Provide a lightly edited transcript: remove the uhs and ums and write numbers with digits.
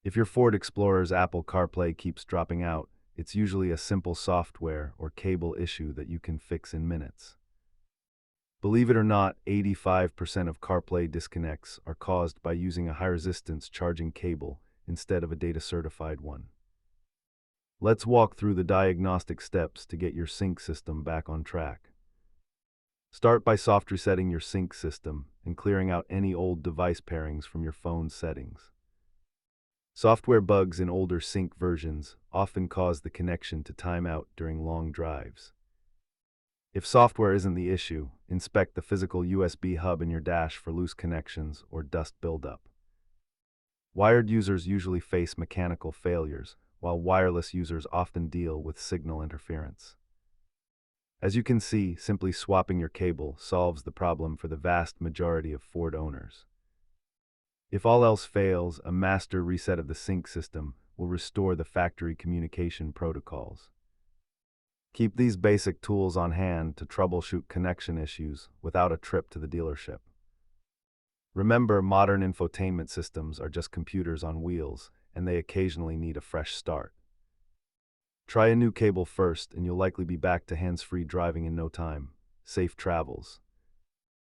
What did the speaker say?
If your Ford Explorer's Apple CarPlay keeps dropping out, it's usually a simple software or cable issue that you can fix in minutes. Believe it or not, 85% of CarPlay disconnects are caused by using a high-resistance charging cable instead of a data-certified one. Let's walk through the diagnostic steps to get your sync system back on track. Start by soft resetting your sync system and clearing out any old device pairings from your phone's settings. Software bugs in older sync versions often cause the connection to time out during long drives. If software isn't the issue, inspect the physical USB hub in your dash for loose connections or dust buildup. Wired users usually face mechanical failures, while wireless users often deal with signal interference. As you can see, simply swapping your cable solves the problem for the vast majority of Ford owners. If all else fails, a master reset of the sync system will restore the factory communication protocols. Keep these basic tools on hand to troubleshoot connection issues without a trip to the dealership. Remember, modern infotainment systems are just computers on wheels, and they occasionally need a fresh start. Try a new cable first, and you'll likely be back to hands-free driving in no time. Safe travels.